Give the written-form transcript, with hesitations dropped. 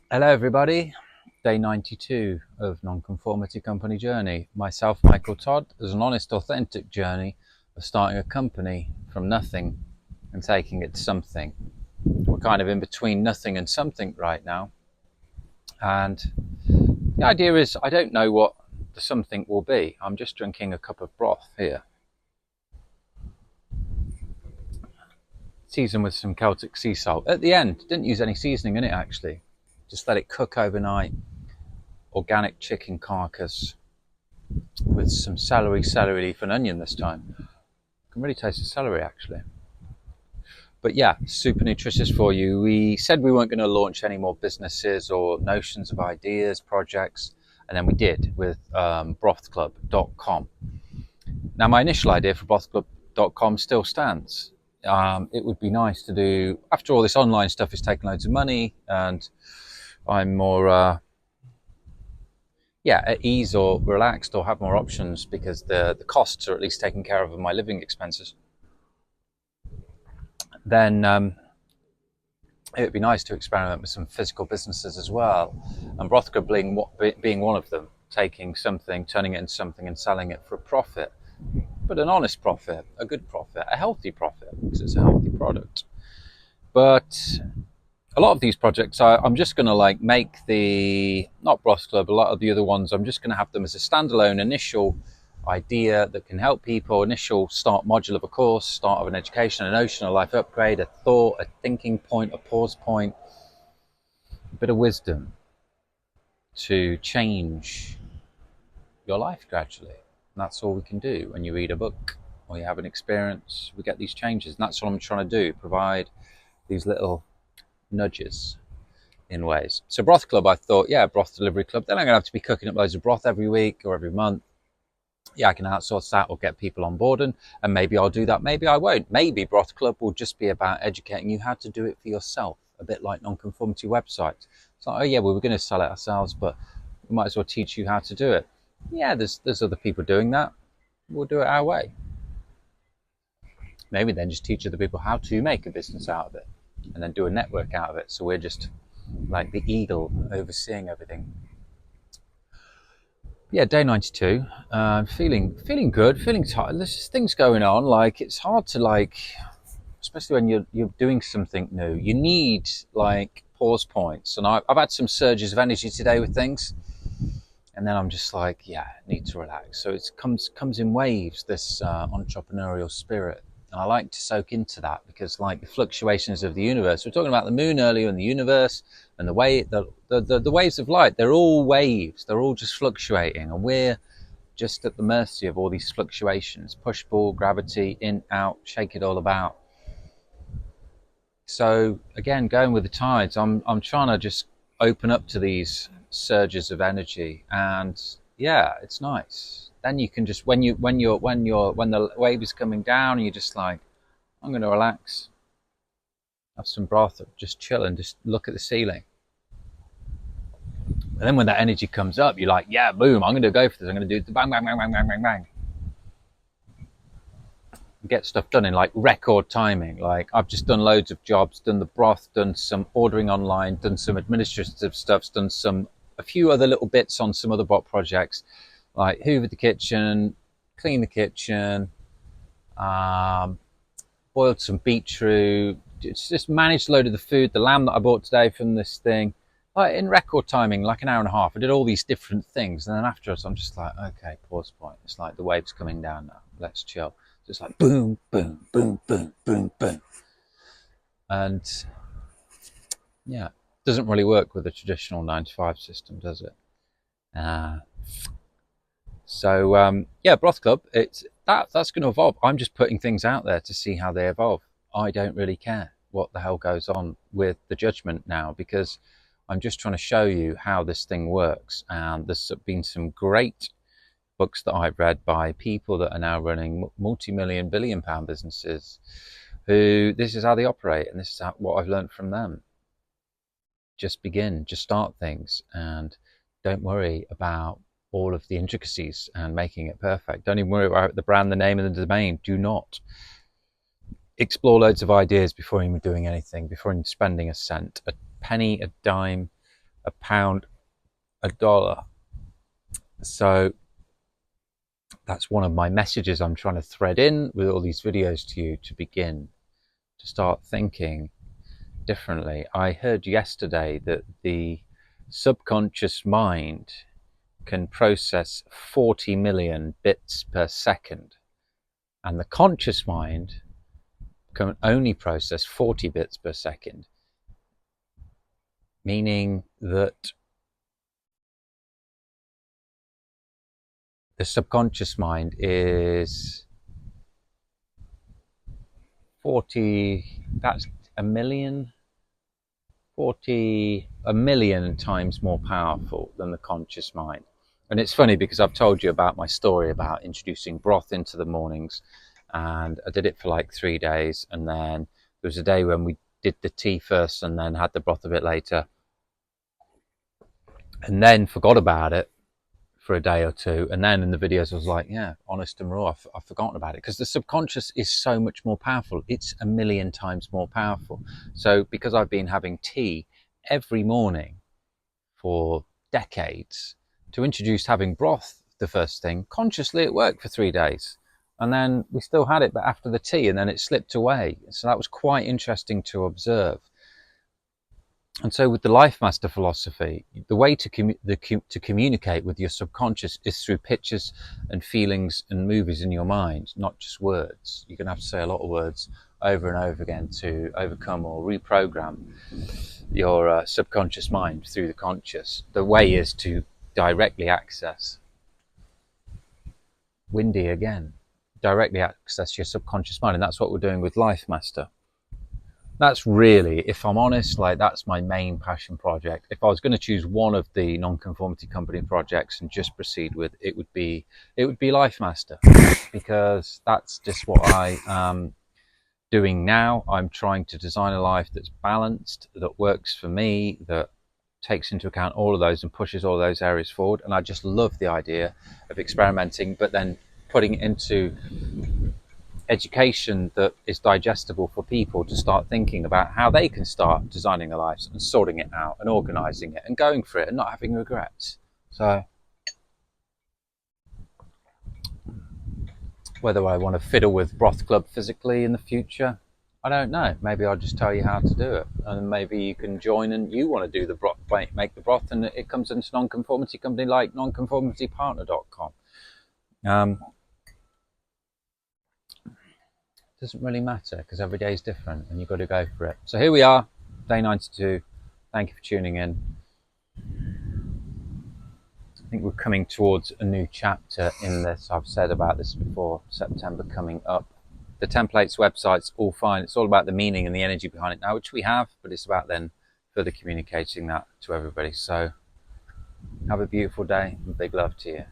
Hello everybody, day 92 of Nonconformity Company Journey. Myself, Michael Todd, is an honest, authentic journey of starting a company from nothing and taking it to something. We're kind of in between nothing and something right now. And the idea is I don't know what the something will be. I'm just drinking a cup of broth here. Seasoned with some Celtic sea salt. At the end, didn't use any seasoning in it actually. Just let it cook overnight. Organic chicken carcass with some celery leaf and onion this time. I can really taste the celery actually. But yeah, super nutritious for you. We said we weren't going to launch any more businesses or notions of ideas, projects, and then we did with brothclub.com. Now, my initial idea for brothclub.com still stands. It would be nice to do, after all this online stuff is taking loads of money and I'm more at ease or relaxed or have more options because the costs are at least taken care of my living expenses, then it would be nice to experiment with some physical businesses as well. And Brothka being one of them, taking something, turning it into something and selling it for a profit, but an honest profit, a good profit, a healthy profit, because it's a healthy product. But a lot of these projects, I'm just going to make not Broth Club, a lot of the other ones, I'm just going to have them as a standalone initial idea that can help people, initial start module of a course, start of an education, a notion, a life upgrade, a thought, a thinking point, a pause point, a bit of wisdom to change your life gradually. And that's all we can do when you read a book or you have an experience. We get these changes, and that's what I'm trying to do, provide these little nudges in ways. So Broth Club, I thought, broth delivery club. Then I'm going to have to be cooking up loads of broth every week or every month. I can outsource that or get people on board, and maybe I'll do that. Maybe I won't. Maybe Broth Club will just be about educating you how to do it for yourself, a bit like nonconformity websites. It's like, we were going to sell it ourselves, but we might as well teach you how to do it. Yeah, there's other people doing that. We'll do it our way. Maybe then just teach other people how to make a business out of it and then do a network out of it. So we're just like the eagle overseeing everything. Yeah, day 92. Feeling good, feeling tired. There's just things going on. Like it's hard to especially when you're doing something new. You need pause points, and I've had some surges of energy today with things, and then I'm just need to relax. So it comes in waves. This entrepreneurial spirit. And I like to soak into that because the fluctuations of the universe, we're talking about the moon earlier and the universe and the waves of light, they're all waves. They're all just fluctuating. And we're just at the mercy of all these fluctuations, push, pull, gravity, in, out, shake it all about. So again, going with the tides, I'm trying to just open up to these surges of energy, and it's nice. Then you can just when the wave is coming down, and you're just like, I'm going to relax, have some broth, just chill and just look at the ceiling. And then when that energy comes up, you're like, boom, I'm going to go for this. I'm going to do the bang, bang, bang, bang, bang, bang, bang. Get stuff done in record timing. I've just done loads of jobs, done the broth, done some ordering online, done some administrative stuff, done a few other little bits on some other bot projects, like hoovered the kitchen, cleaned the kitchen, boiled some beetroot, just managed a load of the food, the lamb that I bought today from this thing, in record timing, like an hour and a half. I did all these different things, and then afterwards I'm just like, okay, pause point. It's like the wave's coming down now. Let's chill. Just like boom, boom, boom, boom, boom, boom. And it doesn't really work with a traditional 9 to 5 system, does it? Broth Club, that's going to evolve. I'm just putting things out there to see how they evolve. I don't really care what the hell goes on with the judgment now, because I'm just trying to show you how this thing works. And there's been some great books that I've read by people that are now running multi-million, billion-pound businesses, who this is how they operate, and this is what I've learned from them. Just start things, and don't worry about all of the intricacies and making it perfect. Don't even worry about the brand, the name, and the domain. Do not explore loads of ideas before you're doing anything, before you're spending a cent, a penny, a dime, a pound, a dollar. So that's one of my messages I'm trying to thread in with all these videos to you, to begin to start thinking differently. I heard yesterday that the subconscious mind can process 40 million bits per second, and the conscious mind can only process 40 bits per second, meaning that the subconscious mind is 40, that's a million times more powerful than the conscious mind. And it's funny because I've told you about my story about introducing broth into the mornings, and I did it for like 3 days, and then there was a day when we did the tea first and then had the broth a bit later, and then forgot about it for a day or two, and then in the videos I was like, yeah, honest and raw, I've forgotten about it, because the subconscious is so much more powerful. It's a million times more powerful. So because I've been having tea every morning for decades, to introduce having broth the first thing, consciously it worked for 3 days, and then we still had it, but after the tea, and then it slipped away. So that was quite interesting to observe. And so with the Life Master philosophy, the way to communicate with your subconscious is through pictures and feelings and movies in your mind, not just words. You're going to have to say a lot of words over and over again to overcome or reprogram your subconscious mind through the conscious. The way is to directly access, windy again, directly access your subconscious mind. And that's what we're doing with Life Master. That's really, if I'm honest, like that's my main passion project. If I was going to choose one of the nonconformity company projects and just proceed with, it would be Life Master, because that's just what I am doing now. I'm trying to design a life that's balanced, that works for me, that takes into account all of those and pushes all of those areas forward. And I just love the idea of experimenting, but then putting it into education that is digestible for people to start thinking about how they can start designing their lives and sorting it out and organizing it and going for it and not having regrets. So whether I want to fiddle with Broth Club physically in the future, I don't know. Maybe I'll just tell you how to do it, and maybe you can join and you want to do the broth, make the broth, and it comes into nonconformity company like nonconformitypartner.com. Doesn't really matter, because every day is different and you've got to go for it. So here we are, day 92. Thank you for tuning in. I think we're coming towards a new chapter in this. I've said about this before, September coming up. The templates website's all fine. It's all about the meaning and the energy behind it now, which we have, but it's about then further communicating that to everybody. So have a beautiful day and big love to you.